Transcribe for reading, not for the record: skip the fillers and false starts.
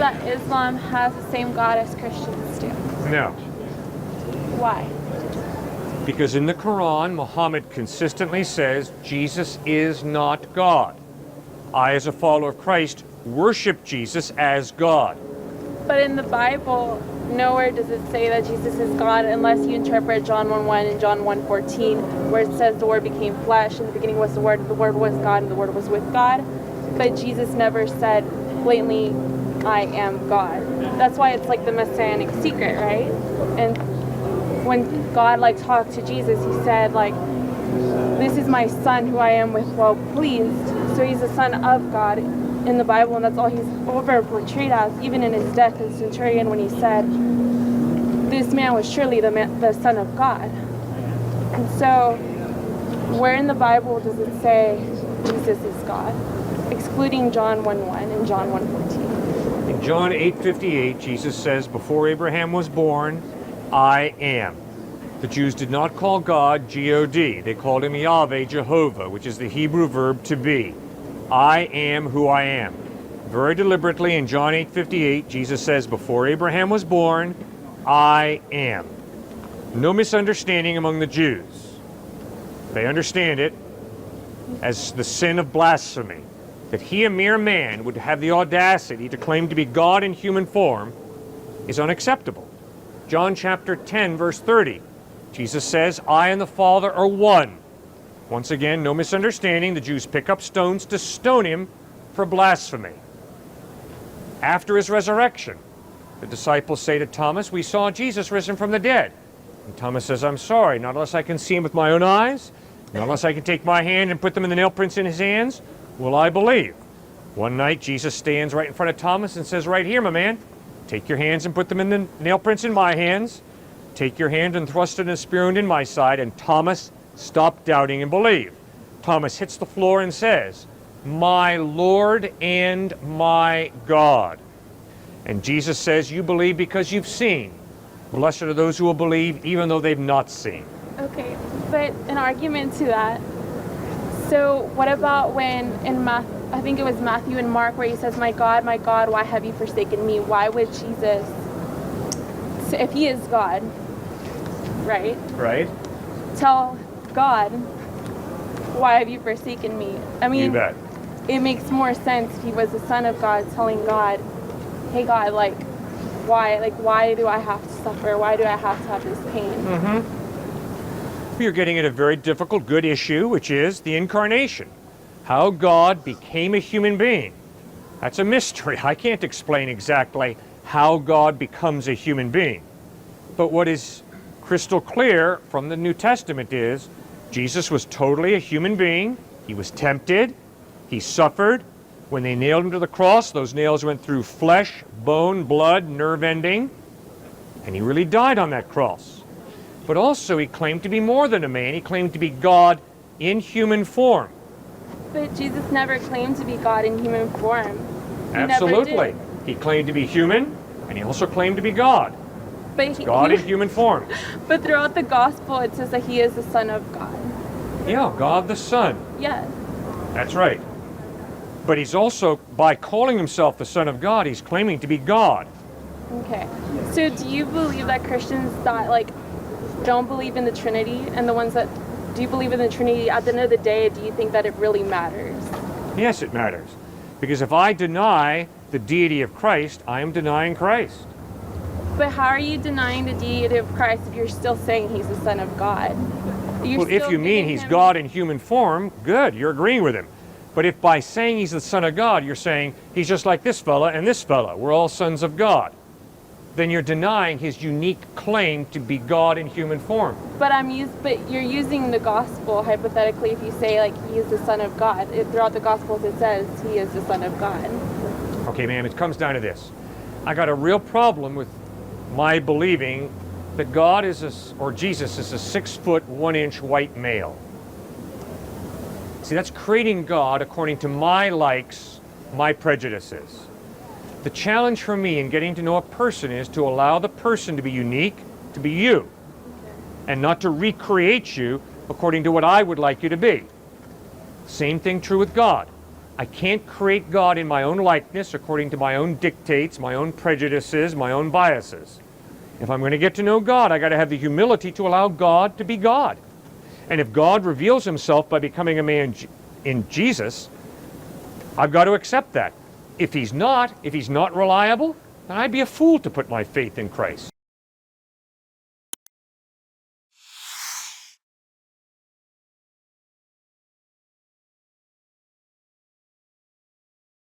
that Islam has the same God as Christians do? No. Why? Because in the Quran, Muhammad consistently says Jesus is not God. I, as a follower of Christ, worship Jesus as God. But in the Bible, nowhere does it say that Jesus is God unless you interpret John 1:1 and John 1:14, where it says the Word became flesh, in the beginning was the Word was God, and the Word was with God. But Jesus never said blatantly, I am God. That's why it's like the messianic secret, right? And when God talked to Jesus, he said this is my son who I am with well pleased. So he's the son of God in the Bible, and that's all he's over portrayed as, even in his death as centurion when he said, this man was surely the son of God. And so where in the Bible does it say Jesus is God? Excluding John 1:1 and John 1:14. In John 8:58, Jesus says, before Abraham was born, I am. The Jews did not call God G-O-D. They called him Yahweh, Jehovah, which is the Hebrew verb to be. I am who I am. Very deliberately in John 8:58, Jesus says, before Abraham was born, I am. No misunderstanding among the Jews. They understand it as the sin of blasphemy. That he, a mere man, would have the audacity to claim to be God in human form is unacceptable. John chapter 10, verse 30, Jesus says, I and the Father are one. Once again, no misunderstanding. The Jews pick up stones to stone him for blasphemy. After his resurrection, the disciples say to Thomas, we saw Jesus risen from the dead. And Thomas says, I'm sorry, not unless I can see him with my own eyes, not unless I can take my hand and put them in the nail prints in his hands, will I believe. One night, Jesus stands right in front of Thomas and says, right here, my man, take your hands and put them in the nail prints in my hands. Take your hand and thrust it in a spear wound in my side. And Thomas stopped doubting and believed. Thomas hits the floor and says, my Lord and my God. And Jesus says, you believe because you've seen. Blessed are those who will believe even though they've not seen. Okay, but an argument to that. So what about when in I think it was Matthew and Mark, where he says, my God, why have you forsaken me? Why would Jesus, if he is God, right? Right. Tell God, why have you forsaken me? I mean, You bet. It makes more sense if he was the son of God telling God, hey God, why do I have to suffer? Why do I have to have this pain? Mm-hmm. You're getting at a very difficult, good issue, which is the incarnation. How God became a human being. That's a mystery. I can't explain exactly how God becomes a human being. But what is crystal clear from the New Testament is Jesus was totally a human being. He was tempted. He suffered. When they nailed him to the cross, those nails went through flesh, bone, blood, nerve ending. And he really died on that cross. But also he claimed to be more than a man. He claimed to be God in human form. But Jesus never claimed to be God in human form. Absolutely. He claimed to be human, and he also claimed to be God. But God in human form. But throughout the gospel, it says that he is the Son of God. Yeah, God the Son. Yes. That's right. But he's also, by calling himself the Son of God, he's claiming to be God. Okay. So do you believe that Christians that don't believe in the Trinity, and the ones that do believe in the Trinity, at the end of the day, do you think that it really matters? Yes, it matters. Because if I deny the deity of Christ, I am denying Christ. But how are you denying the deity of Christ if you're still saying he's the Son of God? Well, if you mean he's God in human form, good, you're agreeing with him. But if by saying he's the Son of God, you're saying he's just like this fella and this fella, we're all sons of God, then you're denying his unique claim to be God in human form. But you're using the gospel hypothetically if you say he is the Son of God. Throughout the gospels it says he is the Son of God. Okay, ma'am, it comes down to this. I got a real problem with my believing that God is or Jesus is a 6 foot 1 inch white male. See, that's creating God according to my likes, my prejudices. The challenge for me in getting to know a person is to allow the person to be unique, to be you, and not to recreate you according to what I would like you to be. Same thing true with God. I can't create God in my own likeness according to my own dictates, my own prejudices, my own biases. If I'm going to get to know God, I got to have the humility to allow God to be God. And if God reveals himself by becoming a man in Jesus, I've got to accept that. If he's not reliable, then I'd be a fool to put my faith in Christ.